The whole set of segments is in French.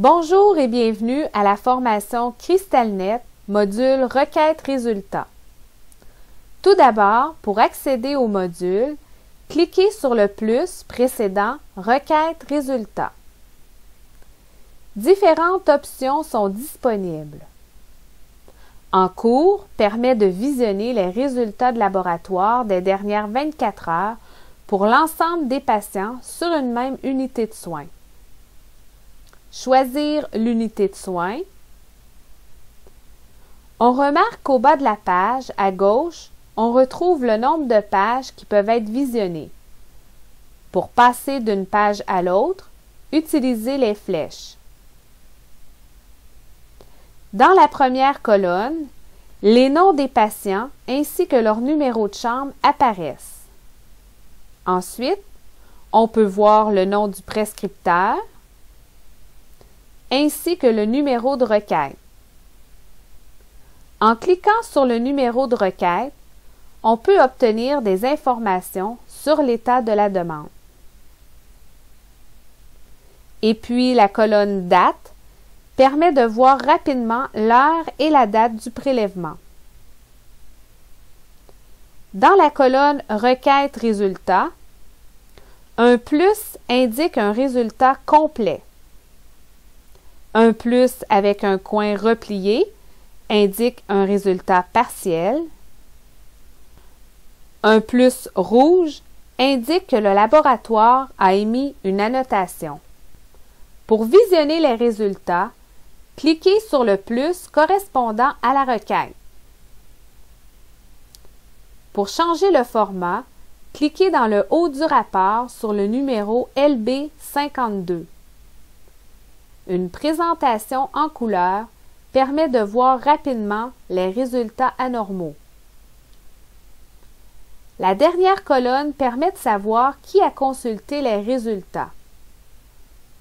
Bonjour et bienvenue à la formation CrystalNet, module Requête-Résultats. Tout d'abord, pour accéder au module, cliquez sur le plus précédent Requête-Résultats. Différentes options sont disponibles. En cours permet de visionner les résultats de laboratoire des dernières 24 heures pour l'ensemble des patients sur une même unité de soins. Choisir l'unité de soins. On remarque qu'au bas de la page, à gauche, on retrouve le nombre de pages qui peuvent être visionnées. Pour passer d'une page à l'autre, utilisez les flèches. Dans la première colonne, les noms des patients ainsi que leur numéro de chambre apparaissent. Ensuite, on peut voir le nom du prescripteur ainsi que le numéro de requête. En cliquant sur le numéro de requête, on peut obtenir des informations sur l'état de la demande. Et puis la colonne Date permet de voir rapidement l'heure et la date du prélèvement. Dans la colonne Requête-Résultats, un plus indique un résultat complet. Un plus avec un coin replié indique un résultat partiel. Un plus rouge indique que le laboratoire a émis une annotation. Pour visionner les résultats, cliquez sur le plus correspondant à la requête. Pour changer le format, cliquez dans le haut du rapport sur le numéro LB52. Une présentation en couleur permet de voir rapidement les résultats anormaux. La dernière colonne permet de savoir qui a consulté les résultats.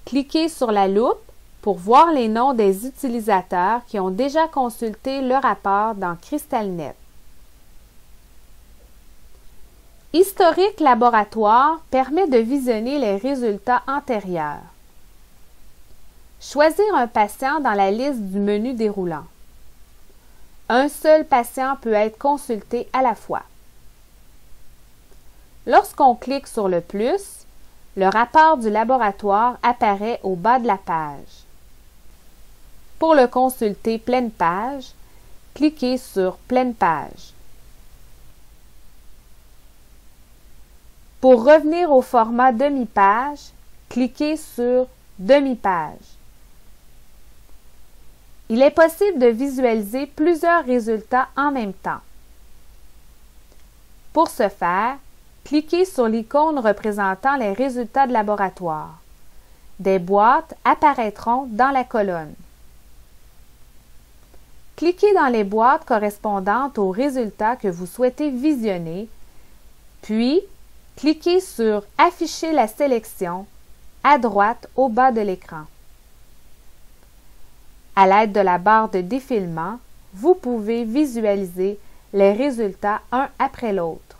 Cliquez sur la loupe pour voir les noms des utilisateurs qui ont déjà consulté le rapport dans CrystalNet. Historique laboratoire permet de visionner les résultats antérieurs. Choisir un patient dans la liste du menu déroulant. Un seul patient peut être consulté à la fois. Lorsqu'on clique sur le plus, le rapport du laboratoire apparaît au bas de la page. Pour le consulter pleine page, cliquez sur Pleine page. Pour revenir au format demi-page, cliquez sur Demi-page. Il est possible de visualiser plusieurs résultats en même temps. Pour ce faire, cliquez sur l'icône représentant les résultats de laboratoire. Des boîtes apparaîtront dans la colonne. Cliquez dans les boîtes correspondantes aux résultats que vous souhaitez visionner, puis cliquez sur « Afficher la sélection » à droite au bas de l'écran. À l'aide de la barre de défilement, vous pouvez visualiser les résultats un après l'autre.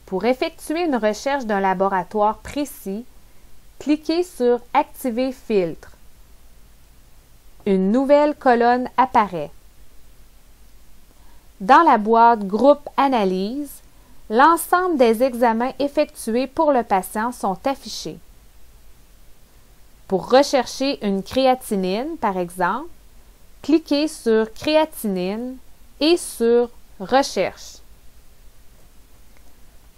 Pour effectuer une recherche d'un laboratoire précis, cliquez sur « Activer filtre ». Une nouvelle colonne apparaît. Dans la boîte Groupe Analyse, l'ensemble des examens effectués pour le patient sont affichés. Pour rechercher une créatinine, par exemple, cliquez sur Créatinine et sur Recherche.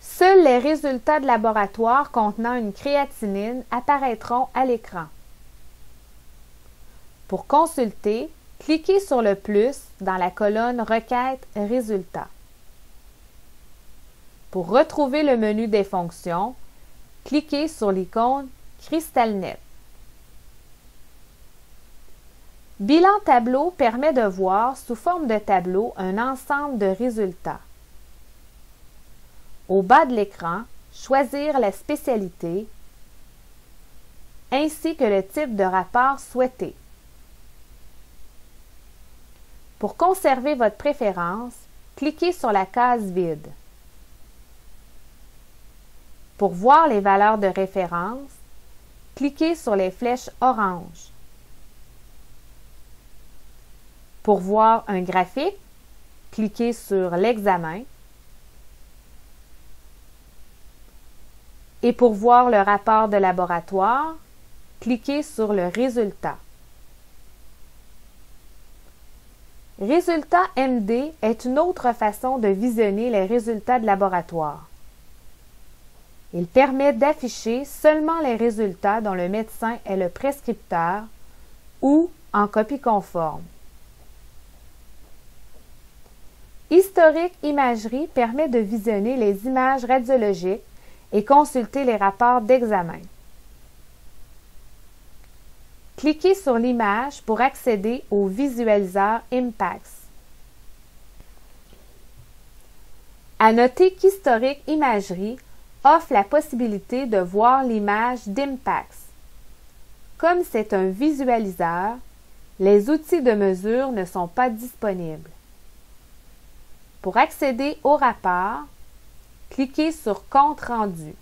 Seuls les résultats de laboratoire contenant une créatinine apparaîtront à l'écran. Pour consulter, cliquez sur le plus dans la colonne Requête-Résultats. Pour retrouver le menu des fonctions, cliquez sur l'icône CrystalNet. Bilan tableau permet de voir sous forme de tableau un ensemble de résultats. Au bas de l'écran, choisir la spécialité ainsi que le type de rapport souhaité. Pour conserver votre préférence, cliquez sur la case vide. Pour voir les valeurs de référence, cliquez sur les flèches oranges. Pour voir un graphique, cliquez sur l'examen. Et pour voir le rapport de laboratoire, cliquez sur le résultat. Résultat MD est une autre façon de visionner les résultats de laboratoire. Il permet d'afficher seulement les résultats dont le médecin est le prescripteur ou en copie conforme. Historique imagerie permet de visionner les images radiologiques et consulter les rapports d'examen. Cliquez sur l'image pour accéder au visualiseur Impax. À noter qu'Historique Imagerie offre la possibilité de voir l'image d'Impax. Comme c'est un visualiseur, les outils de mesure ne sont pas disponibles. Pour accéder au rapport, cliquez sur Compte rendu.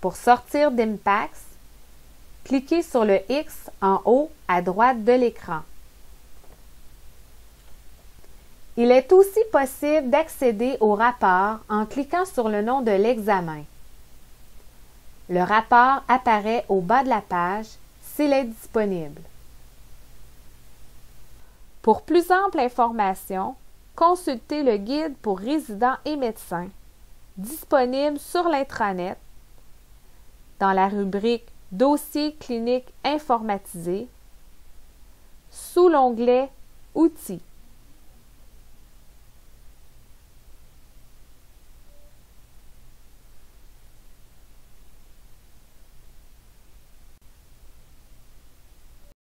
Pour sortir d'Impax, cliquez sur le X en haut à droite de l'écran. Il est aussi possible d'accéder au rapport en cliquant sur le nom de l'examen. Le rapport apparaît au bas de la page s'il est disponible. Pour plus ample information, consultez le guide pour résidents et médecins, disponible sur l'intranet, dans la rubrique Dossier clinique informatisé, sous l'onglet Outils.